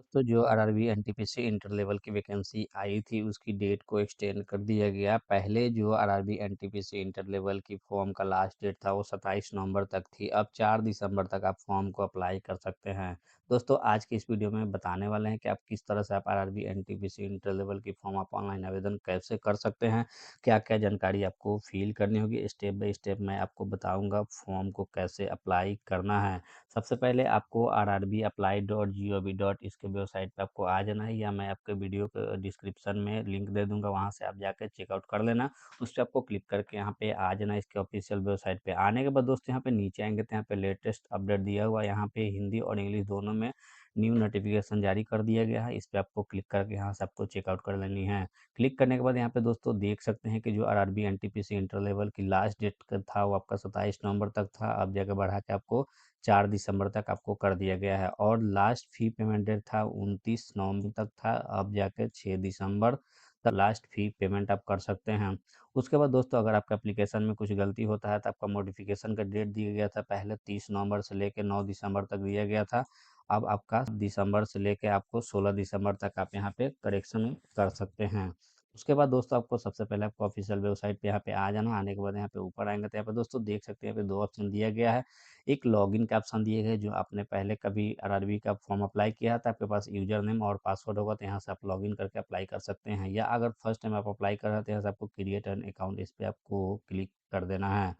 दोस्तों जो RRB NTPC inter level की वैकेंसी आई थी उसकी डेट को एक्सटेंड कर दिया गया। पहले जो आरआरबी एनटीपीसी इंटर लेवल की फॉर्म का लास्ट डेट था वो 27 नवंबर तक थी। अब 4 दिसंबर तक आप फॉर्म को अप्लाई कर सकते हैं। दोस्तों आज की इस वीडियो में बताने वाले हैं कि आप किस तरह से आप आरआरबी एनटीपीसी इंटर लेवल की फॉर्म आप ऑनलाइन आवेदन कैसे कर सकते हैं, क्या क्या जानकारी आपको फिल करनी होगी। स्टेप बाय स्टेप मैं आपको बताऊंगा फॉर्म को कैसे अप्लाई करना है। सबसे पहले आपको rrbapply.gov. इसके वेबसाइट पे आपको आ जाना है, या मैं आपके वीडियो के डिस्क्रिप्शन में लिंक दे दूंगा, वहां से आप जाकर चेकआउट कर लेना। उस पर आपको क्लिक करके यहाँ पे आ जाना इसके ऑफिशियल वेबसाइट पे। आने के बाद दोस्तों यहाँ पे नीचे आएंगे तो यहाँ पे लेटेस्ट अपडेट दिया हुआ है, यहाँ पे हिंदी और इंग्लिश दोनों में न्यू नोटिफिकेशन जारी कर दिया गया है। इस पे आपको क्लिक करके यहाँ से आपको चेकआउट कर लेनी है। क्लिक करने के बाद यहाँ पे दोस्तों देख सकते हैं कि जो आरआरबी एनटीपीसी इंटर लेवल की लास्ट डेट था वो आपका 27 नवंबर तक था। अब जाकर बढ़ा के आपको 4 दिसंबर तक आपको कर दिया गया है, और लास्ट फी पेमेंट डेट था 29 नवंबर तक था। अब जाके 6 दिसंबर तक लास्ट फी पेमेंट आप कर सकते हैं। उसके बाद दोस्तों अगर आपका एप्लीकेशन में कुछ गलती होता है तो आपका मॉडिफिकेशन का डेट दिया गया था, पहले 30 नवंबर से लेकर 9 दिसंबर तक दिया गया था। अब आपका दिसंबर से लेकर आपको 16 दिसंबर तक आप यहाँ पे करेक्शन कर सकते हैं। उसके बाद दोस्तों आपको सबसे पहले आपको ऑफिशियल वेबसाइट पे यहाँ पे आ जाना। आने के बाद यहाँ पे ऊपर आएंगे तो यहाँ पे दोस्तों देख सकते हैं यहाँ पे दो ऑप्शन दिया गया है। एक लॉगिन का ऑप्शन दिए गए, जो आपने पहले कभी आरआरबी का फॉर्म अप्लाई किया था, आपके पास यूजर नेम और पासवर्ड होगा तो यहाँ से आप लॉगिन करके अप्लाई कर सकते हैं। या अगर फर्स्ट टाइम आप अप्लाई कर रहे हैं तो यहाँ से आपको क्रिएट एन अकाउंट, इस पर आपको क्लिक कर देना है।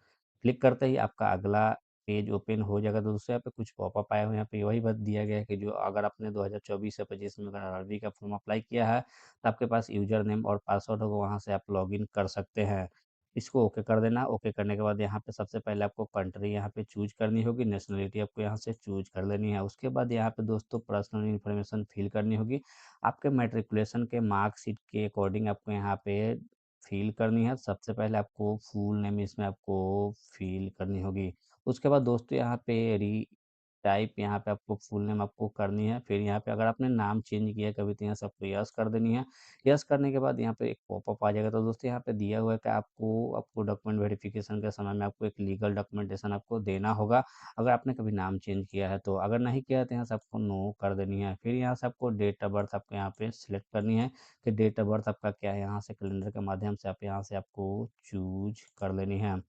क्लिक करते ही आपका अगला पेज ओपन हो जाएगा। तो दूसरे यहाँ पे कुछ पॉपअप आया हुआ है, यहाँ पे वही बात दिया गया है कि जो अगर आपने 2024 या 25 में अगर आरआरबी का फॉर्म अप्लाई किया है तो आपके पास यूजर नेम और पासवर्ड होगा, वहाँ से आप लॉगिन कर सकते हैं। इसको ओके कर देना। ओके करने के बाद यहाँ पे सबसे पहले आपको कंट्री यहाँ पे चूज करनी होगी, नेशनलिटी आपको यहाँ से चूज कर लेनी है। उसके बाद यहाँ पे दोस्तों पर्सनल इन्फॉर्मेशन फिल करनी होगी। आपके मैट्रिकुलेशन के मार्कशीट के अकॉर्डिंग आपको यहाँ पे फिल करनी है। सबसे पहले आपको फुल नेम इसमें आपको फिल करनी होगी। उसके बाद दोस्तों यहाँ पे री टाइप यहाँ पे आपको फुल नेम आपको करनी है। फिर यहाँ पे अगर आपने नाम चेंज किया कभी तो यहाँ से आपको यस कर देनी है। यस करने के बाद यहाँ पे एक पॉपअप आ जाएगा। तो दोस्तों यहाँ पे दिया हुआ है कि आपको आपको डॉक्यूमेंट वेरिफिकेशन के समय में आपको एक लीगल डॉक्यूमेंटेशन आपको देना होगा, अगर आपने कभी नाम चेंज किया है तो। अगर नहीं किया है तो यहाँ से आपको नो कर देनी है। फिर यहाँ से आपको डेट ऑफ बर्थ आपको यहाँ पे सिलेक्ट करनी है कि डेट ऑफ बर्थ आपका क्या है। यहाँ से कैलेंडर के माध्यम से आप यहाँ से आपको चूज कर लेनी है।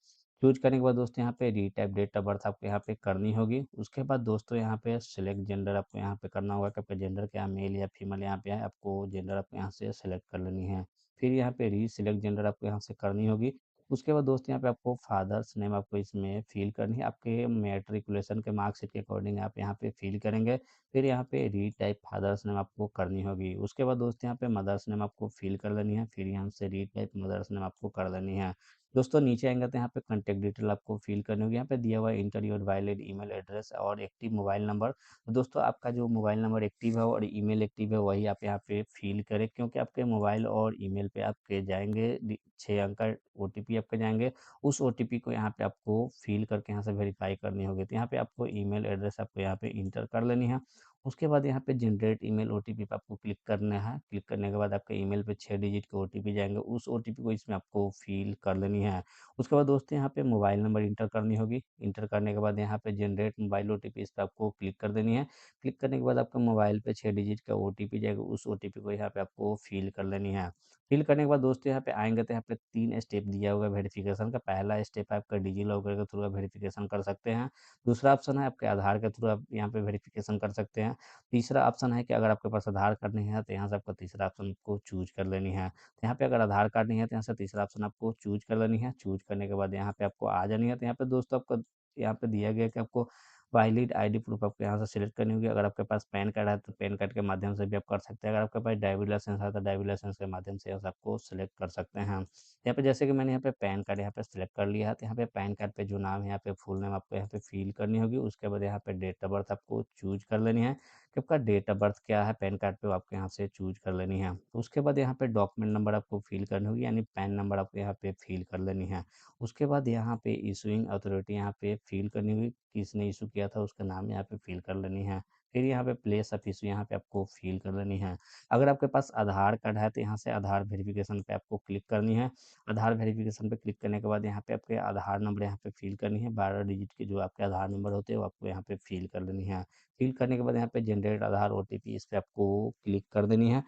चूज करने के बाद दोस्तों यहाँ पे रीटाइप डेट ऑफ बर्थ आपको यहाँ पे करनी होगी। उसके बाद दोस्तों यहाँ पे सिलेक्ट जेंडर आपको यहाँ पे करना होगा कि आपका जेंडर क्या मेल या फीमेल यहाँ पे है, आपको जेंडर आपको यहाँ से सेलेक्ट कर लेनी है। फिर यहाँ पे री सिलेक्ट जेंडर आपको यहाँ से करनी होगी। उसके बाद दोस्तों यहाँ पे आपको फादर्स नेम आपको इसमें फिल करनी है, आपके मैट्रिकुलेशन के मार्कशीट के अकॉर्डिंग आप यहाँ पे फिल करेंगे। फिर यहाँ पे री टाइप फादर्स नेम आपको करनी होगी। उसके बाद दोस्तों यहाँ पे मदर्स नेम आपको फिल कर लेनी है। फिर यहाँ से री टाइप मदर्स नेम आपको कर लेनी है। दोस्तों नीचे आएंगे तो यहाँ पे कॉन्टैक्ट डिटेल आपको फिल करनी होगी। यहाँ पे दिया हुआ है inter your valid email address और एक्टिव मोबाइल नंबर। तो दोस्तों आपका जो मोबाइल नंबर एक्टिव है और ईमेल एक्टिव है वही आप यहाँ पे फिल करें, क्योंकि आपके मोबाइल और ईमेल पे आपके जाएंगे 6 अंक का ओटीपी आपके जाएंगे। उस ओटीपी को यहाँ पे आपको फिल करके यहाँ से वेरीफाई करनी होगी। तो यहाँ पे आपको ईमेल एड्रेस आपको यहाँ पे इंटर कर लेनी है। उसके बाद यहाँ पे जनरेट ईमेल ओटीपी पे आपको क्लिक करना है। क्लिक करने के बाद आपके ईमेल पे 6 डिजिट के ओटीपी जाएंगे, उस ओटीपी को इसमें आपको फिल कर लेनी है। उसके बाद दोस्तों यहाँ पे मोबाइल नंबर इंटर करनी होगी। इंटर करने के बाद यहाँ पे जनरेट मोबाइल ओटीपी, इस पर आपको क्लिक कर देनी है। क्लिक करने के बाद आपका मोबाइल पे 6 डिजिट का ओटीपी जाएगा, उस ओटीपी को यहाँ पे आपको फिल कर लेनी है। फिल करने के बाद दोस्तों यहाँ पे आएंगे तो यहाँ पे 3 स्टेप दिया हुआ है वेरिफिकेशन का। पहला स्टेप है आपका डिजी लॉकर के थ्रू आप वेरिफिकेशन कर सकते हैं। दूसरा ऑप्शन है आपके आधार के थ्रू आप यहाँ पे वेरिफिकेशन कर सकते हैं। तीसरा ऑप्शन है कि अगर आपके पास आधार कार्ड नहीं है तो यहाँ से आपका तीसरा ऑप्शन को चूज कर लेनी है। तो यहाँ पे अगर आधार कार्ड नहीं है तो यहाँ से तीसरा ऑप्शन आपको चूज कर लेनी है। चूज करने के बाद यहाँ पे आपको आ जानी है। तो यहाँ पे दोस्तों आपको यहाँ पे दिया गया है कि आपको वैलिड आईडी प्रूफ आपको यहाँ से सिलेक्ट करनी होगी। अगर आपके पास पैन कार्ड है तो पैन कार्ड के माध्यम से भी आप कर सकते हैं। अगर आपके पास ड्राइविंग लाइसेंस है तो ड्राइविंग लाइसेंस के माध्यम से यहाँ से आपको सिलेक्ट कर सकते हैं। यहाँ पे जैसे कि मैंने यहाँ पे पैन कार्ड यहाँ पे सिलेक्ट कर लिया है, तो यहाँ पे पैन कार्ड पे जो नाम है यहाँ पे फुल नेम आपको यहाँ पे फिल करनी होगी। उसके बाद यहाँ पे डेट ऑफ बर्थ आपको चूज कर लेनी है कि आपका डेट ऑफ बर्थ क्या है पैन कार्ड पे, वो आपको यहाँ से चूज कर लेनी है। उसके बाद यहाँ पे डॉक्यूमेंट नंबर आपको फिल करनी होगी, यानी पैन नंबर आपको यहाँ पे फिल कर लेनी है। उसके बाद यहाँ पे इशूइंग अथॉरिटी यहाँ पे फिल करनी होगी, किसने इशू किया था उसका नाम यहाँ पे फिल कर लेनी है। फिर यहाँ पे प्लेस ऑफ इश्यू यहाँ पे आपको फ़िल कर देनी है। अगर आपके पास आधार कार्ड है तो यहाँ से आधार वेरिफ़िकेशन पे आपको क्लिक करनी है। आधार वेरिफ़िकेशन पे क्लिक करने के बाद यहाँ पे आपके आधार नंबर यहाँ पे फ़िल करनी है। 12 डिजिट के जो आपके आधार नंबर होते हैं वो आपको यहाँ पे फ़िल कर देनी है। फ़िल करने के बाद यहाँ पे जनरेट आधार ओटीपी इस पे आपको क्लिक कर देनी है।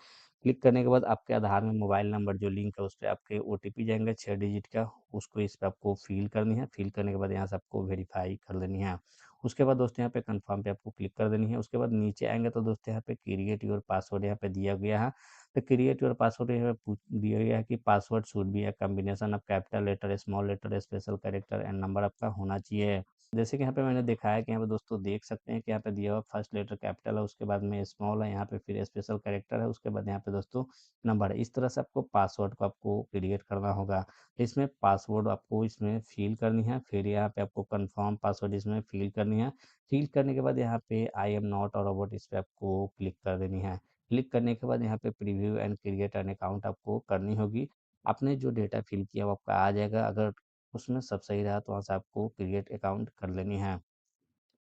क्लिक करने के बाद आपके आधार में मोबाइल नंबर जो लिंक है उस पे आपके ओटीपी जाएँगे 6 डिजिट का, उसको इस पे आपको फ़िल करनी है। फ़िल करने के बाद यहाँ से आपको वेरीफ़ाई कर देनी है। उसके बाद दोस्तों यहाँ पे कन्फर्म पे आपको क्लिक कर देनी है। उसके बाद नीचे आएँगे तो दोस्तों यहाँ पे क्रिएट योर पासवर्ड यहाँ पे दिया गया है। तो क्रिएट योर पासवर्ड यहाँ पे पूछ दिया गया है कि password should be a combination of capital letter, small letter, special character and number आपका होना चाहिए। जैसे कि यहाँ पे मैंने दिखाया है कि यहाँ पे दोस्तों देख सकते हैं कि यहाँ पे दिया हुआ फर्स्ट लेटर कैपिटल है, उसके बाद में स्मॉल है, यहाँ पे फिर स्पेशल कैरेक्टर है, उसके बाद यहाँ पे दोस्तों नंबर है। इस तरह से आपको पासवर्ड को आपको क्रिएट करना होगा। इसमें पासवर्ड आपको इसमें फ़िल करनी है, फिर यहाँ पे आपको कन्फर्म पासवर्ड इसमें फ़िल करनी है। फ़िल करने के बाद यहाँ पे आई एम नॉट अ रोबोट इस पे आपको क्लिक कर देनी है। क्लिक करने के बाद यहाँ पे preview and create an account आपको करनी होगी। आपने जो डेटा फ़िल किया वो आपका आ जाएगा, अगर उसमें सब सही रहा तो वहाँ से आपको क्रिएट अकाउंट कर लेनी है।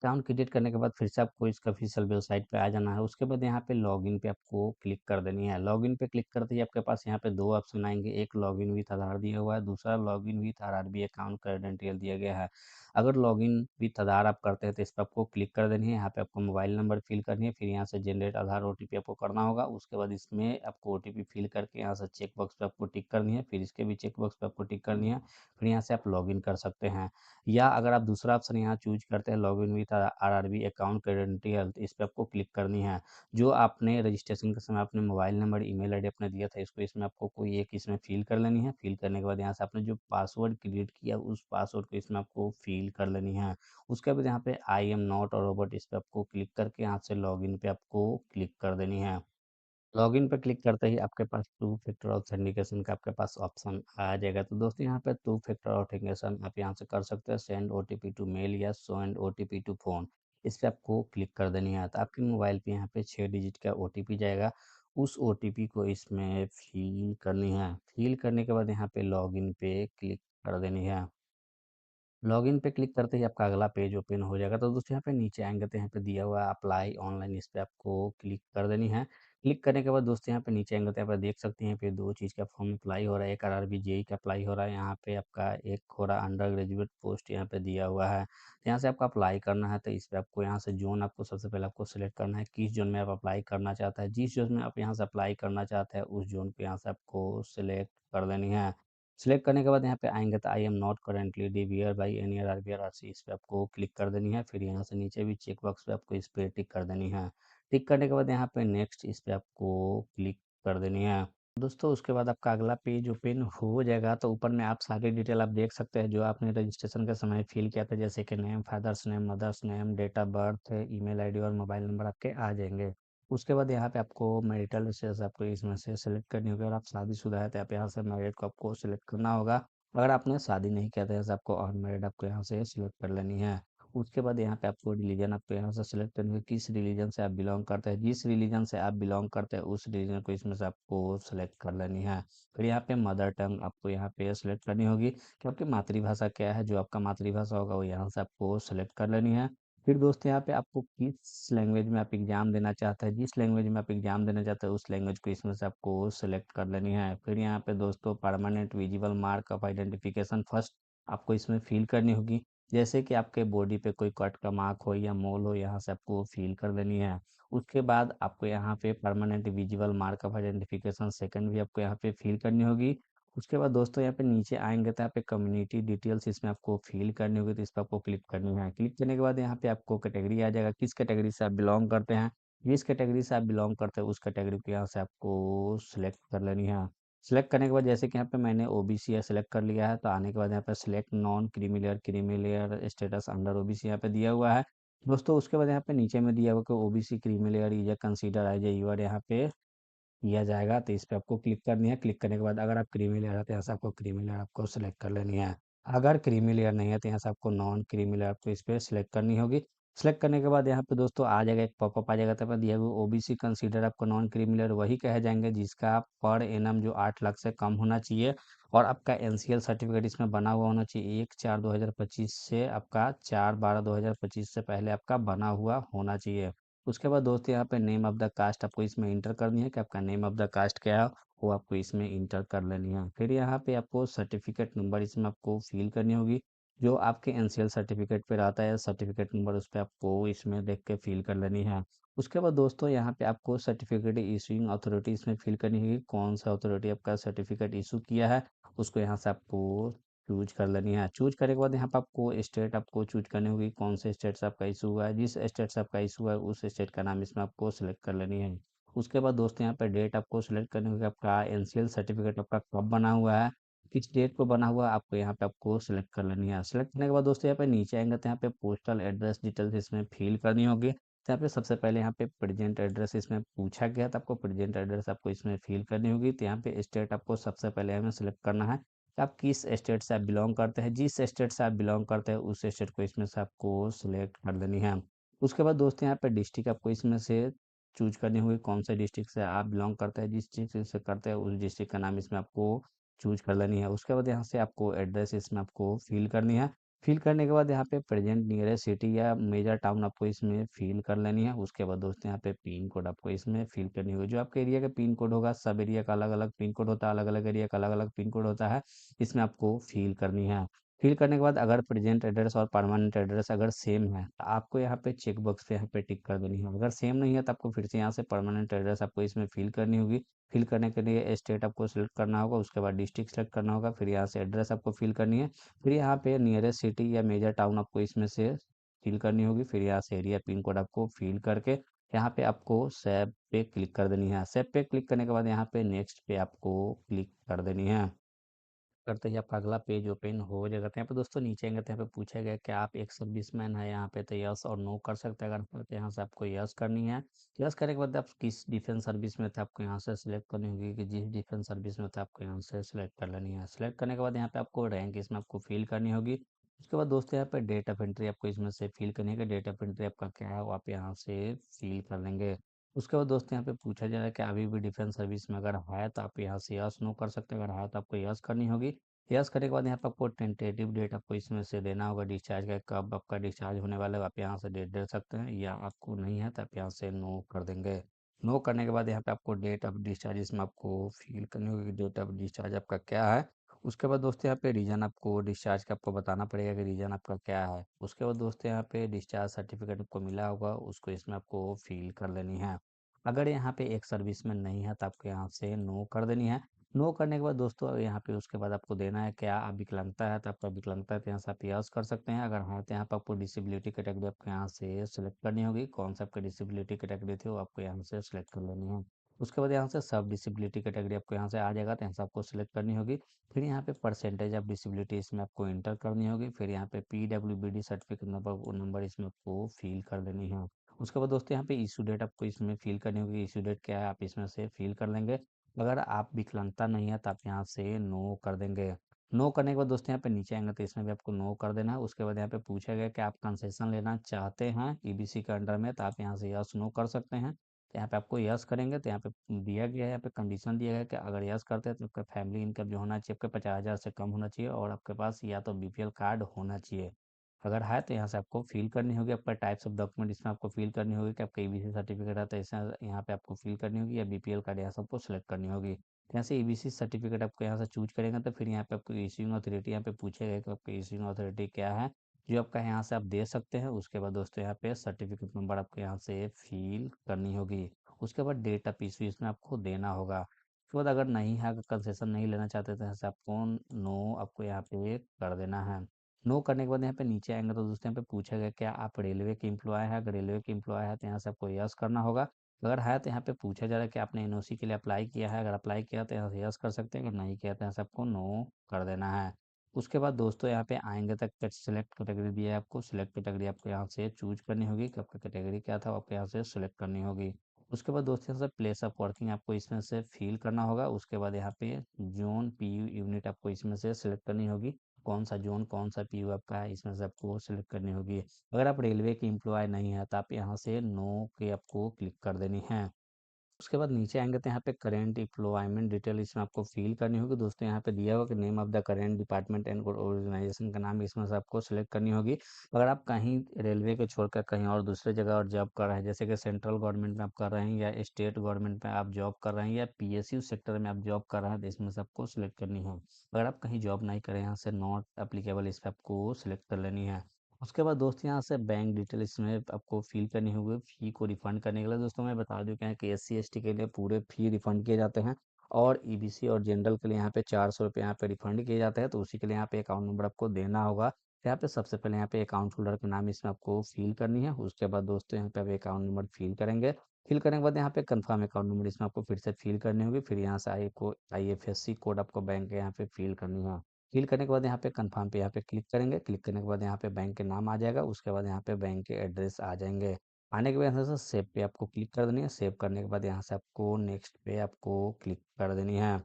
अकाउंट क्रिएट करने के बाद फिर से आपको इसका ऑफिशियल वेबसाइट पे आ जाना है। उसके बाद यहाँ पे लॉगिन पे आपको क्लिक कर देनी है। लॉगिन पे क्लिक करते ही आपके पास यहाँ पे 2 ऑप्शन आएँगे, एक लॉगिन विथ आधार दिया हुआ है, दूसरा login with RRB account credential दिया गया है। अगर लॉगिन विथ आधार आप करते हैं तो इस पे आपको क्लिक कर देनी है। यहाँ पे आपको मोबाइल नंबर फ़िल करनी है, फिर यहाँ से जनरेट आधार ओटीपी आपको करना होगा। उसके बाद इसमें आपको ओटीपी फ़िल करके यहाँ से चेक बॉक्स पे आपको टिक करनी है, फिर इसके भी चेक बॉक्स पे आपको टिक करनी है, फिर यहाँ से आप लॉगिन कर सकते हैं। या अगर आप दूसरा ऑप्शन यहाँ चूज़ करते हैं login with RRB account credential, इस पे आपको क्लिक करनी है। जो आपने रजिस्ट्रेशन के समय अपने मोबाइल नंबर, ईमेल आईडी अपना दिया था, इसको इसमें आपको कोई एक इसमें फ़िल कर लेनी है। फ़िल करने के बाद यहाँ से आपने जो पासवर्ड क्रिएट किया उस पासवर्ड को इसमें आपको फ़िल कर लेनी है। उसके बाद यहाँ पे आई एम नॉट अ रोबोट इस पे आपको क्लिक करके यहाँ से लॉगिन पे आपको क्लिक कर देनी है। लॉगिन पे क्लिक करते ही आपके पास टू फैक्टर ऑथेंटिकेशन का आपके पास ऑप्शन आ जाएगा। तो दोस्तों यहाँ पे टू फैक्टर ऑथेंटिकेशन आप यहाँ से कर सकते हैं, सेंड ओटीपी टू मेल या सेंड ओटीपी टू फ़ोन। इस पे आपको क्लिक कर देनी है। तो आपके मोबाइल पे यहाँ पे 6 डिजिट का ओटीपी जाएगा। उस ओटीपी को इसमें फ़िल करनी है। फ़िल करने के बाद यहाँ पे लॉगिन पे क्लिक कर देनी है। लॉगिन पे क्लिक करते ही आपका अगला पेज ओपन हो जाएगा। तो दोस्तों यहाँ पे नीचे आएँगे तो यहाँ पे दिया हुआ है अप्लाई ऑनलाइन, इस पे आपको क्लिक कर देनी है। क्लिक करने के बाद दोस्तों यहाँ पे नीचे आएँगे तो यहाँ पे देख सकते हैं यहाँ पे 2 चीज़ का फॉर्म अप्लाई हो रहा है। एक आरआरबी जेईई का अप्लाई हो रहा है, यहाँ पे आपका एक हो रहा है अंडर ग्रेजुएट पोस्ट यहाँ पे दिया हुआ है। तो यहाँ से आपको अप्लाई करना है तो इस पे आपको यहाँ से ज़ोन आपको सबसे पहले आपको सेलेक्ट करना है, किस ज़ोन में आप अप्लाई करना चाहते हैं। जिस ज़ोन में आप यहाँ से अप्लाई करना चाहते हैं उस ज़ोन को यहाँ से आपको सेलेक्ट कर देनी है। सिलेक्ट करने के बाद यहाँ पे आएँगे तो I am not currently debarred by any RRB और आरसी, इस पे आपको क्लिक कर देनी है। फिर यहाँ से नीचे भी चेक बॉक्स पे आपको इस पे टिक कर देनी है। टिक करने के बाद यहाँ पे नेक्स्ट इस पे आपको क्लिक कर देनी है। दोस्तों उसके बाद आपका अगला पेज ओपन हो जाएगा तो ऊपर में आप सारी डिटेल आप देख सकते हैं जो आपने रजिस्ट्रेशन के समय फिल किया था, जैसे कि name, father's name, mother's name, date of birth, email ID और मोबाइल नंबर आपके आ जाएँगे। उसके बाद यहाँ पे आपको मैरिटल स्टेटस आपको इसमें से सेलेक्ट करनी होगी। अगर आप शादीशुदा है तो आप यहाँ से मैरिड को आपको सेलेक्ट करना होगा। अगर आपने शादी नहीं किया तो यहाँ से आपको अनमैरिड आपको यहाँ से सिलेक्ट कर लेनी है। उसके बाद यहाँ पे आपको रिलीजन आपको यहाँ से सिलेक्ट करनी है, किस रिलीजन से आप बिलोंग करते हैं। जिस रिलीजन से आप बिलोंग करते हैं उस रिलीजन को इसमें से आपको सेलेक्ट कर लेनी है। फिर यहाँ पे मदर टंग आपको यहाँ पे सेलेक्ट करनी होगी, क्योंकि मातृभाषा क्या है, जो आपका मातृभाषा होगा वो यहाँ से आपको सेलेक्ट कर लेनी है। फिर दोस्तों यहाँ पे आपको किस लैंग्वेज में आप एग्ज़ाम देना चाहते हैं, जिस लैंग्वेज में आप एग्ज़ाम देना चाहते हैं उस लैंग्वेज को इसमें से आपको सेलेक्ट कर लेनी है। फिर यहाँ पे दोस्तों permanent visible mark of identification first आपको इसमें फ़िल करनी होगी। जैसे कि आपके बॉडी पे कोई कट का मार्क हो या मोल हो, यहाँ से आपको फ़िल कर देनी है। उसके बाद आपको यहाँ पे permanent visible mark of identification second भी आपको यहाँ पे फ़िल करनी होगी। उसके बाद दोस्तों यहाँ पे नीचे आएँगे तो यहाँ पे कम्युनिटी डिटेल्स इसमें आपको फ़िल करनी होगी, तो इस पे आपको क्लिक करनी है। क्लिक करने के बाद यहाँ पे आपको कैटेगरी आ जाएगा, किस कैटेगरी से आप बिलॉन्ग करते हैं। जिस कैटेगरी से आप बिलॉन्ग करते हैं उस कैटेगरी को यहाँ से आपको सिलेक्ट कर लेनी है। सिलेक्ट करने के बाद जैसे कि यहाँ पे मैंने ओबीसी सेलेक्ट कर लिया है, तो आने के बाद यहाँ पे select non creamy layer status under OBC यहाँ पे दिया हुआ है। दोस्तों उसके बाद यहाँ पे नीचे में दिया हुआ कि OBC creamy layer is a consider as a UR यहाँ पे किया जाएगा, तो इस पे आपको क्लिक करनी है। क्लिक करने के बाद अगर आप क्रीमी लेयर है तो यहाँ से आपको क्रीमी लेयर आपको सेलेक्ट कर लेनी है। अगर क्रीमी लेयर नहीं है तो यहाँ से आपको नॉन क्रीमी लेयर आपको इस पे सेलेक्ट करनी होगी। सेलेक्ट करने के बाद यहाँ पे दोस्तों आ जाएगा एक पॉपअप आ जाएगा, तो यहाँ पे दिया हुआ ओबीसी कंसीडर आपको नॉन क्रीमी लेयर वही कहे जाएंगे जिसका पर एनम जो 8 लाख से कम होना चाहिए और आपका एनसीएल सर्टिफिकेट इसमें बना हुआ होना चाहिए 1/4/2025 से आपका 4/12/2025 से पहले आपका बना हुआ होना चाहिए। उसके बाद दोस्तों यहाँ पे नेम ऑफ़ द कास्ट आपको इसमें इंटर करनी है कि आपका नेम ऑफ़ द कास्ट क्या है, वो आपको इसमें इंटर कर लेनी है। फिर यहाँ पे आपको सर्टिफ़िकेट नंबर इसमें आपको फ़िल करनी होगी, जो आपके एनसीएल सर्टिफ़िकेट पे रहता है सर्टिफ़िकेट नंबर उस पे आपको इसमें देख के फ़िल कर लेनी है। उसके बाद दोस्तों यहाँ पे आपको सर्टिफ़िकेट इश्यूइंग अथॉरिटी इसमें फ़िल करनी होगी, कौन-सा अथॉरिटी आपका सर्टिफ़िकेट इश्यू किया है, उसको यहाँ से आपको चूज़ कर लेनी है। चूज़ करने के बाद यहाँ पे आपको स्टेट आपको चूज़ करनी होगी, कौन से स्टेट से आपका इश्यू हुआ है। जिस स्टेट से आपका इश्यू हुआ है, उस स्टेट का नाम इसमें आपको सेलेक्ट कर लेनी है। उसके बाद दोस्तों यहाँ पे डेट आपको सेलेक्ट करनी होगी, आपका एनसीएल सर्टिफ़िकेट आपका कब बना हुआ है, किस डेट को बना हुआ है, आपको यहाँ पे आपको सेलेक्ट कर लेनी है। सेलेक्ट करने के बाद दोस्तों यहाँ पे नीचे आएँगे तो यहाँ पे पोस्टल एड्रेस डिटेल्स इसमें फ़िल करनी होगी। तो यहाँ पे सबसे पहले यहाँ पे प्रेज़ेंट एड्रेस इसमें पूछा गया था, आपको प्रेज़ेंट एड्रेस आपको इसमें फ़िल करनी होगी। तो यहाँ पे स्टेट आपको सबसे पहले हमें सेलेक्ट करना है। आप किस स्टेट से आप बिलोंग करते हैं, जिस स्टेट से आप बिलोंग करते हैं उस स्टेट को इसमें से आपको सिलेक्ट कर लेनी है। उसके बाद दोस्तों यहाँ पे डिस्ट्रिक्ट आपको इसमें से चूज करनी होगी, कौन से डिस्ट्रिक्ट से आप बिलोंग करते हैं, जिस डिस्ट्रिक्ट से करते हैं उस डिस्ट्रिक्ट का नाम इसमें आपको चूज कर लेनी है। उसके बाद यहाँ से आपको एड्रेस इसमें आपको फिल करनी है। फिल करने के बाद यहाँ पे प्रेजेंट नियरेस्ट सिटी या मेजर टाउन आपको इसमें फिल कर लेनी है। उसके बाद दोस्तों यहाँ पे पिन कोड आपको इसमें फिल करनी होगी, जो आपके एरिया का पिन कोड होगा, सब एरिया का अलग अलग पिन कोड होता है, अलग अलग एरिया का अलग अलग पिन कोड होता है, इसमें आपको फिल करनी है। फिल करने के बाद अगर प्रेजेंट एड्रेस और परमानेंट एड्रेस अगर सेम है तो आपको यहाँ पे चेक बॉक्स पे यहाँ पे टिक कर देनी है। अगर सेम नहीं है तो आपको फिर से यहाँ से परमानेंट एड्रेस आपको इसमें फिल करनी होगी। फिल करने के लिए स्टेट आपको सिलेक्ट करना होगा, उसके बाद डिस्ट्रिक्ट सेलेक्ट करना होगा, फिर यहाँ से एड्रेस आपको फिल करनी है। फिर यहाँ पे नियरेस्ट सिटी या मेजर टाउन आपको इसमें से फिल करनी होगी। फिर यहाँ से एरिया पिन कोड आपको फिल करके यहाँ पे आपको सेव पे क्लिक कर देनी है। सेव पे क्लिक करने के बाद यहाँ पे नेक्स्ट पे आपको क्लिक कर देनी है। करते ही आपका अगला पेज ओपन हो जाएगा। तो यहाँ पे दोस्तों नीचे आएँगे तो यहाँ पे पूछा गया कि आप एक सर्विसमैन हैं यहाँ पे, तो यस और नो कर सकते हैं। अगर हाँ, तो यहाँ से आपको यस करनी है। यस करने के बाद आप किस डिफेंस सर्विस में थे आपको यहाँ से सिलेक्ट करनी होगी, कि जिस डिफेंस सर्विस में थे आपको यहाँ से सिलेक्ट कर लेनी है। सिलेक्ट करने के बाद यहाँ पे आपको रैंक इसमें आपको फिल करनी होगी। उसके बाद दोस्तों यहाँ पे डेट ऑफ एंट्री आपको इसमें से फिल करनी है, कि डेट ऑफ एंट्री आपका क्या है वो आप यहाँ से फिल कर लेंगे। उसके बाद दोस्तों यहाँ पे पूछा जा रहा है कि अभी भी डिफेंस सर्विस में अगर है तो आप यहाँ से यस नो कर सकते हैं, अगर है तो आपको यस करनी होगी। यस करने के बाद यहाँ पे आपको टेंटेटिव डेट आपको इसमें से देना होगा डिस्चार्ज का, कब आपका डिस्चार्ज होने वाला है आप यहाँ से डेट दे सकते हैं, या आपको नहीं है तो आप यहाँ से नो कर देंगे। नो करने के बाद यहाँ पे आपको डेट ऑफ डिस्चार्ज इसमें आपको फिल करनी होगी, डेट ऑफ डिस्चार्ज आपका क्या है। उसके बाद दोस्तों यहाँ पे रीजन आपको डिस्चार्ज का आपको बताना पड़ेगा कि रीजन आपका क्या है। उसके बाद दोस्तों यहाँ पे डिस्चार्ज सर्टिफिकेट आपको मिला होगा, उसको इसमें आपको फिल कर लेनी है। अगर यहाँ पे एक सर्विस में नहीं है तो आपको यहाँ से नो कर देनी है। नो करने के बाद दोस्तों अब यहाँ पे उसके बाद आपको देना है क्या आप विकलांगता है तो आपका विकलांगता है तो यहाँ से आप यस कर सकते हैं। अगर हाँ तो यहाँ पे आपको डिसेबिलिटी कैटेगरी आपको यहाँ से सिलेक्ट करनी होगी, कौन सा आपकी डिसेबिलिटी कैटेगरी थी वो आपको यहाँ से सिलेक्ट कर लेनी है। उसके बाद यहाँ से सब डिसेबिलिटी कैटेगरी आपको यहाँ से आ जाएगा तो यहाँ से आपको सिलेक्ट करनी होगी। फिर यहाँ पे परसेंटेज ऑफ डिसेबिलिटी इसमें आपको इंटर करनी होगी। फिर यहाँ पे PWBD सर्टिफिकेट नंबर वो नंबर इसमें आपको फिल कर देनी है। उसके बाद दोस्तों यहाँ पे इशू डेट आपको इसमें फिल करनी होगी, इशू डेट क्या है आप इसमें से फिल कर लेंगे। अगर आप विकलांगता नहीं है तो आप यहाँ से नो कर देंगे। नो करने के बाद दोस्तों यहाँ पे नीचे आएंगे तो इसमें भी आपको नो कर देना है। उसके बाद यहाँ पे पूछा गया कि आप कंसेशन लेना चाहते हैं ईबीसी के अंडर में, तो आप यहाँ से यस नो कर सकते हैं। तो यहाँ पे आपको यस करेंगे तो यहाँ पे दिया गया है, यहाँ पे कंडीशन दिया गया है कि अगर यस करते हैं तो आपका फैमिली इनकम जो होना चाहिए आपके 50,000 से कम होना चाहिए, और आपके पास या तो बीपीएल कार्ड होना चाहिए। अगर है तो यहाँ से आपको फिल करनी होगी, आपका टाइप्स ऑफ डॉक्यूमेंट इसमें आपको फिल करनी होगी कि आपका ईबीसी सर्टिफिकेट है तो इसे यहाँ पे आपको फिल करनी होगी, या बीपीएल कार्ड यहाँ से आपको सेलेक्ट करनी होगी। तो यहाँ से ईबीसी सर्टिफिकेट आपको यहाँ से चूज करेंगे तो फिर यहाँ पे आपको इश्यूइंग अथॉरिटी यहाँ पे पूछेगा कि आपका इश्यूइंग अथॉरिटी क्या है, जो आपका यहाँ से आप दे सकते हैं। उसके बाद दोस्तों यहाँ पे सर्टिफिकेट नंबर आपको यहाँ से फिल करनी होगी। उसके बाद डेट ऑफ इशू इसमें आपको देना होगा। उसके बाद अगर नहीं है, अगर कंसेशन नहीं लेना चाहते तो यहाँ से आपको नो आपको यहाँ पे कर देना है। नो करने के बाद यहाँ पे नीचे आएंगे तो दोस्तों यहाँ पे पूछा गया क्या आप रेलवे के एम्प्लॉय है, अगर रेलवे के एम्प्लॉय है तो यहाँ से आपको यस करना होगा। अगर है तो यहाँ पे पूछा जा रहा है कि आपने एनओसी के लिए अप्लाई किया है, अगर अप्लाई किया तो यहाँ से यस कर सकते हैं, अगर नहीं किया तो यहाँ से आपको नो कर देना है। उसके बाद दोस्तों यहाँ पे आएंगे तक सिलेक्ट कैटेगरी दिया है आपको, सिलेक्ट कैटेगरी आपको यहाँ से चूज करनी होगी कि आपका कैटेगरी क्या था, वो आपको यहाँ से सिलेक्ट करनी होगी। उसके बाद दोस्तों यहाँ से प्लेस ऑफ वर्किंग आपको इसमें से फिल करना होगा। उसके बाद यहाँ पे जोन पीयू यूनिट आपको इसमें से सिलेक्ट करनी होगी, कौन सा जोन कौन सा पीयू आपका है इसमें से आपको सिलेक्ट करनी होगी। अगर आप रेलवे के एम्प्लॉय नहीं है तो आप यहाँ से नो के आपको क्लिक कर देनी है। उसके बाद नीचे आएँगे तो यहाँ पे करंट एम्प्लॉयमेंट डिटेल इसमें आपको फ़िल करनी होगी। दोस्तों यहाँ पे दिया हुआ कि name of the current department and organisation का नाम इसमें से आपको सेलेक्ट करनी होगी। अगर आप कहीं रेलवे को छोड़कर कहीं और दूसरे जगह और जॉब कर रहे हैं, जैसे कि सेंट्रल गवर्नमेंट में आप कर रहे हैं या स्टेट गवर्नमेंट में आप जॉब कर रहे हैं या पीएसयू सेक्टर में आप जॉब कर रहे हैं, तो इसमें से आपको सेलेक्ट करनी है। अगर आप कहीं जॉब नहीं कर रहे हैं, यहाँ से नॉट एप्लीकेबल इस पे आपको सेलेक्ट कर लेनी है। उसके बाद दोस्तों यहाँ से बैंक डिटेल इसमें आपको फ़िल करनी होगी फ़ी को रिफ़ंड करने के लिए। दोस्तों मैं बता दूँ क्या है कि एससी-एसटी के लिए पूरे फ़ी रिफ़ंड किए जाते हैं और ईबीसी और जनरल के लिए यहाँ पे ₹400 यहाँ पे रिफ़ंड किए जाते हैं, तो उसी के लिए यहाँ पे अकाउंट नंबर आपको देना होगा। यहाँ पे सबसे पहले यहाँ पे अकाउंट होल्डर का नाम इसमें आपको फ़िल करनी है, उसके बाद दोस्तों यहाँ पे आप अकाउंट नंबर फ़िल करेंगे। फ़िल करने के बाद यहाँ पे कन्फर्म अकाउंट नंबर इसमें आपको फिर से फ़िल करनी होगी, फिर यहाँ से आईएफएससी कोड आपको बैंक के यहाँ पे फ़िल करनी है। फिल करने के बाद यहाँ पे कन्फर्म पे यहाँ पे क्लिक करेंगे। क्लिक करने के बाद यहाँ पे बैंक के नाम आ जाएगा। उसके बाद यहाँ पे बैंक के एड्रेस आ जाएँगे। आने के बाद यहाँ से सेव पे आपको क्लिक कर देनी है। सेव करने के बाद यहाँ से आपको नेक्स्ट पे आपको क्लिक कर देनी है।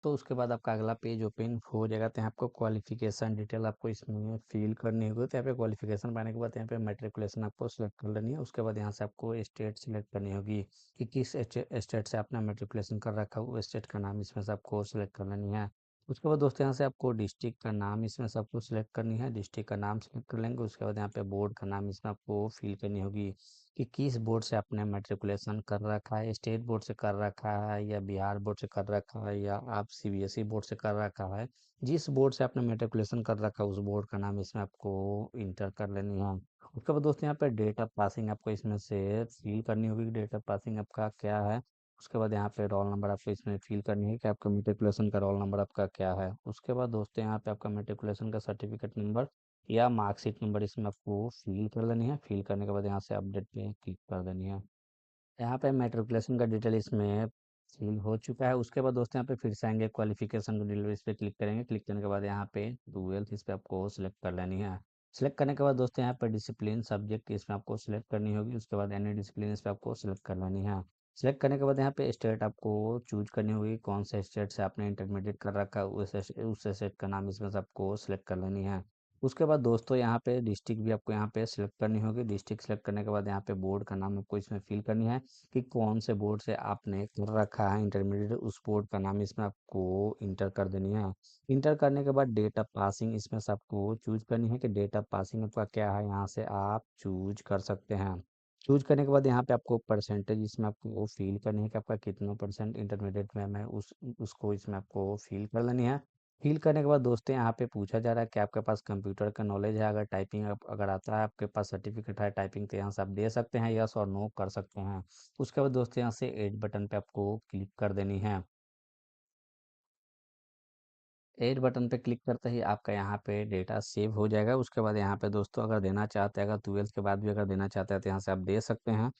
तो उसके बाद आपका अगला पेज ओपन हो जाएगा। तो यहाँ आपको क्वालिफ़िकेशन डिटेल आपको इसमें फ़िल करनी होगी। तो यहाँ पे क्वालिफ़िकेशन पाने के बाद यहाँ पे मैट्रिकुलेशन आपको सेलेक्ट कर लेनी है। उसके बाद यहाँ से आपको स्टेट सेलेक्ट करनी होगी कि किस स्टेट से आपने मैट्रिकुलेशन कर रखा है, वो स्टेट का नाम इसमें से आपको सेलेक्ट कर लेनी है। उसके बाद दोस्तों यहाँ से आपको डिस्ट्रिक्ट का नाम इसमें से आपको सिलेक्ट करनी है। डिस्ट्रिक्ट का नाम सेलेक्ट कर लेंगे। उसके बाद यहाँ पे बोर्ड का नाम इसमें आपको फिल करनी होगी कि किस बोर्ड से आपने मैट्रिकुलेशन कर रखा है, स्टेट बोर्ड से कर रखा है या बिहार बोर्ड से कर रखा है या आप सीबीएसई बोर्ड से कर रखा है। जिस बोर्ड से आपने मैट्रिकुलेशन कर रखा है उस बोर्ड का नाम इसमें आपको इंटर कर लेनी है। उसके बाद दोस्तों यहाँ पे डेट ऑफ पासिंग आपको इसमें से फिल करनी होगी। डेट ऑफ पासिंग आपका क्या है। उसके बाद यहाँ पे रोल नंबर आपको इसमें फिल करनी है कि आपका मैट्रिकुलेशन का रोल नंबर आपका क्या है। उसके बाद दोस्तों यहाँ पे आपका मैट्रिकुलेशन का सर्टिफिकेट नंबर या मार्कशीट नंबर इसमें आपको फिल कर लेनी है। फिल करने के बाद यहाँ से अपडेट पे क्लिक कर देनी है। यहाँ पे मैट्रिकुलेशन का डिटेल इसमें फिल हो चुका है। उसके बाद दोस्तों यहाँ पे फिर से आएंगे क्वालिफिकेशन डिटेल इस पे क्लिक करेंगे। क्लिक करने के बाद यहाँ पे 12th इस पे आपको सिलेक्ट कर लेनी है। सिलेक्ट करने के बाद दोस्तों यहाँ पे डिसिप्लिन सब्जेक्ट इसमें आपको सिलेक्ट करनी होगी। उसके बाद एनी डिसिप्लिन इस पे आपको सिलेक्ट कर लेनी है। सिलेक्ट करने के बाद यहाँ पे स्टेट आपको चूज करनी होगी, कौन सा स्टेट से आपने इंटरमीडिएट कर रखा है उस स्टेट का नाम इसमें से आपको सिलेक्ट कर लेनी है। उसके बाद दोस्तों यहाँ पे डिस्ट्रिक्ट भी आपको यहाँ पे सिलेक्ट करनी होगी। डिस्ट्रिक्ट सिलेक्ट करने के बाद यहाँ पे बोर्ड का नाम आपको इसमें फिल करनी है कि कौन से बोर्ड से आपने कर रखा है इंटरमीडिएट, उस बोर्ड का नाम इसमें आपको इंटर कर देनी है। इंटर करने के बाद डेट ऑफ पासिंग इसमें से आपको चूज करनी है कि डेट ऑफ पासिंग आपका क्या है, यहाँ से आप चूज कर सकते हैं। चूज करने के बाद यहाँ पे आपको परसेंटेज इसमें आपको फिल करनी है कि आपका कितना परसेंट इंटरमीडिएट में है, उस उसको इसमें आपको फिल कर लेनी है। फिल करने के बाद दोस्तों यहाँ पे पूछा जा रहा है कि आपके पास कंप्यूटर का नॉलेज है, अगर टाइपिंग अगर आता है, आपके पास सर्टिफिकेट है टाइपिंग, तो यहाँ से आप दे सकते हैं, यस और नो कर सकते हैं। उसके बाद दोस्तों यहाँ से एड बटन पे आपको क्लिक कर देनी है। ऐड बटन पे क्लिक करते ही आपका यहाँ पे डेटा सेव हो जाएगा। उसके बाद यहाँ पे दोस्तों अगर देना चाहते हैं, अगर 12th के बाद भी अगर देना चाहते हैं तो यहाँ से आप दे सकते हैं।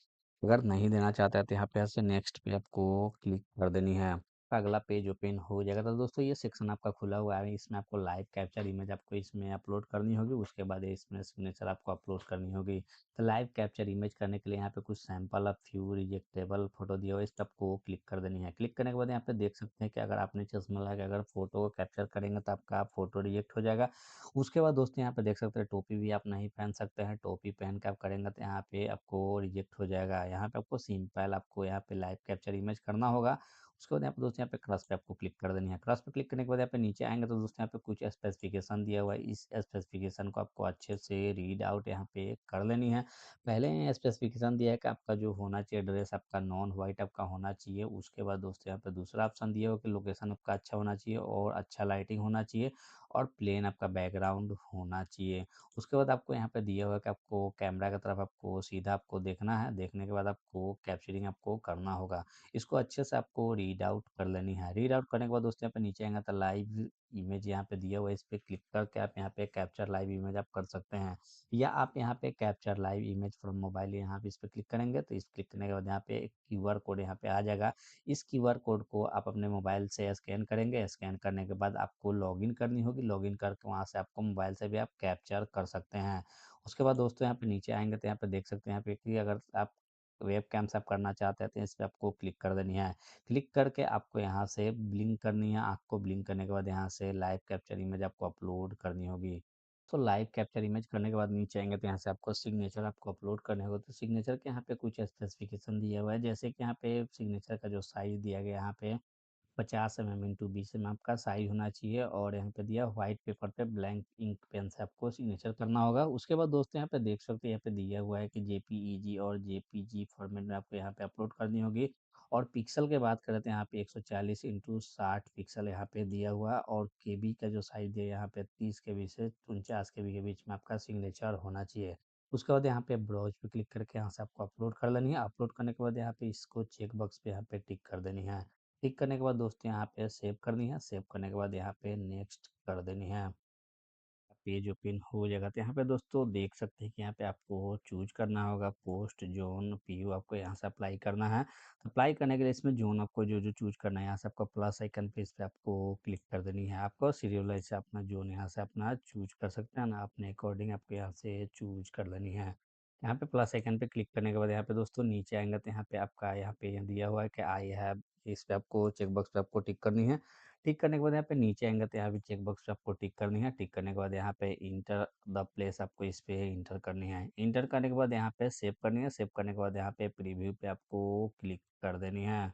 अगर नहीं देना चाहते हैं तो यहाँ पे ऐसे नेक्स्ट पे आपको क्लिक कर देनी है। अगला पेज ओपन हो जाएगा। तो दोस्तों ये सेक्शन आपका खुला हुआ है, इसमें आपको लाइव कैप्चर इमेज आपको इसमें अपलोड करनी होगी। उसके बाद इसमें सिग्नेचर आपको अपलोड करनी होगी। तो लाइव कैप्चर इमेज करने के लिए यहाँ पे कुछ सैंपल ऑफ फ्यू रिजेक्टेबल फोटो दिया हुआ है, इस पे आपको क्लिक कर देनी है। क्लिक करने के बाद यहाँ पे देख सकते हैं कि अगर आपने चश्मा लगा के अगर फोटो को कैप्चर करेंगे तो आपका फोटो रिजेक्ट हो जाएगा। उसके बाद दोस्तों यहाँ पे देख सकते हैं टोपी भी आप नहीं पहन सकते हैं। टोपी पहन के आप करेंगे तो यहाँ पे आपको रिजेक्ट हो जाएगा। यहाँ पे आपको सिंपल आपको यहाँ पे लाइव कैप्चर इमेज करना होगा। उसके बाद यहाँ पे दोस्तों यहाँ पे क्रॉस पे आपको क्लिक कर देनी है। क्रॉस पे क्लिक करने के बाद यहाँ पे नीचे आएंगे तो दोस्तों यहाँ पे कुछ स्पेसिफिकेशन दिया हुआ है। इस स्पेसिफिकेशन को आपको अच्छे से रीड आउट यहाँ पे कर लेनी है। पहले स्पेसिफिकेशन दिया है कि आपका जो होना चाहिए ड्रेस आपका नॉन वाइट आपका होना चाहिए। उसके बाद दोस्तों यहाँ पे दूसरा ऑप्शन दिया हुआ कि लोकेशन आपका अच्छा होना चाहिए और अच्छा लाइटिंग होना चाहिए और प्लेन आपका बैकग्राउंड होना चाहिए। उसके बाद आपको यहाँ पे दिया हुआ है कि आपको कैमरा की तरफ आपको सीधा आपको देखना है। देखने के बाद आपको कैप्चरिंग आपको करना होगा। इसको अच्छे से आपको रीड आउट कर लेनी है। रीड आउट करने के बाद दोस्तों यहाँ पे नीचे आएंगे तो लाइव इमेज यहाँ पे दिया हुआ है, इस पे क्लिक करके आप यहाँ पे कैप्चर लाइव इमेज आप कर सकते हैं। या आप यहाँ पे capture live image from mobile यहाँ पे इस पे क्लिक करेंगे तो इस क्लिक करने के बाद यहाँ पे एक क्यूआर कोड यहाँ पे आ जाएगा। इस क्यूआर कोड को आप अपने मोबाइल से स्कैन करेंगे। स्कैन करने के बाद आपको लॉगिन करनी होगी। लॉगिन करके वहाँ से आपको मोबाइल से भी आप कैप्चर कर सकते हैं। उसके बाद दोस्तों यहाँ पे नीचे आएंगे तो यहाँ पे देख सकते हैं यहाँ पे कि अगर आप वेब कैम से आप करना चाहते हैं तो इस पे आपको क्लिक कर देनी है। क्लिक करके आपको यहाँ से ब्लिंक करनी है। आँख को ब्लिंक करने के बाद यहाँ से लाइव कैप्चर इमेज आपको अपलोड करनी होगी। तो लाइव कैप्चर इमेज करने के बाद नीचे आएँगे तो यहाँ से आपको सिग्नेचर आपको अपलोड करने होगा। तो सिग्नेचर के यहाँ पे कुछ स्पेसिफिकेशन दिया हुआ है, जैसे कि यहाँ पे सिग्नेचर का जो साइज़ दिया गया है यहाँ पे 50 इंटू 20 आपका साइज़ होना चाहिए और यहाँ पे दिया व्हाइट पेपर पे ब्लैंक इंक पेन से आपको सिग्नेचर करना होगा। उसके बाद दोस्तों यहाँ पे देख सकते हैं, यहाँ पे दिया हुआ है कि जेपीईजी और जेपीजी फॉर्मेट में आपको यहाँ पे अपलोड करनी होगी। और पिक्सल की बात करें तो यहाँ पे 140 इंटू 60 पिक्सल यहाँ पे दिया हुआ है और केबी का जो साइज़ दिया है यहाँ पे 30 केबी से 49 केबी के बीच में आपका सिग्नेचर होना चाहिए। उसके बाद यहाँ पे ब्राउज़ पे क्लिक करके यहाँ से आपको अपलोड कर लेनी है। अपलोड करने के बाद यहाँ पे इसको चेक बॉक्स पे यहाँ पे टिक कर देनी है। टिक करने के बाद दोस्तों यहाँ पे सेव करनी है, सेव करने के बाद यहाँ पे नेक्स्ट कर देनी है। पेज ओपन हो जाएगा तो यहाँ पे दोस्तों देख सकते हैं कि यहाँ पे आपको चूज़ करना होगा पोस्ट, ज़ोन, पीयू आपको यहाँ से अप्लाई करना है। तो अप्लाई करने के लिए इसमें ज़ोन आपको जो-जो चूज़ करना है यहाँ से आपको प्लस आइकन पे इस पे आपको क्लिक कर देनी है। आपको सीरियल वाइज़ से अपना ज़ोन यहाँ से अपना चूज़ कर सकते हैं ना, अपने अकॉर्डिंग आपको यहाँ से चूज़ कर लेनी है। यहाँ पे प्लस आइकन पे क्लिक करने के बाद यहाँ पे दोस्तों नीचे आएँगे तो यहाँ पे आपका यहाँ पे दिया हुआ है कि आई हैव, इस पे आपको चेक बॉक्स पे आपको टिक करनी है। टिक करने के बाद यहाँ पे नीचे आएँगे तो यहाँ पे चेक बॉक्स पे आपको टिक करनी है। टिक करने के बाद यहाँ पे इंटर द प्लेस आपको इस पे इंटर करनी है। इंटर करने के बाद यहाँ पे सेव करनी है। सेव करने के बाद यहाँ पे प्रीव्यू पे आपको क्लिक कर देनी है।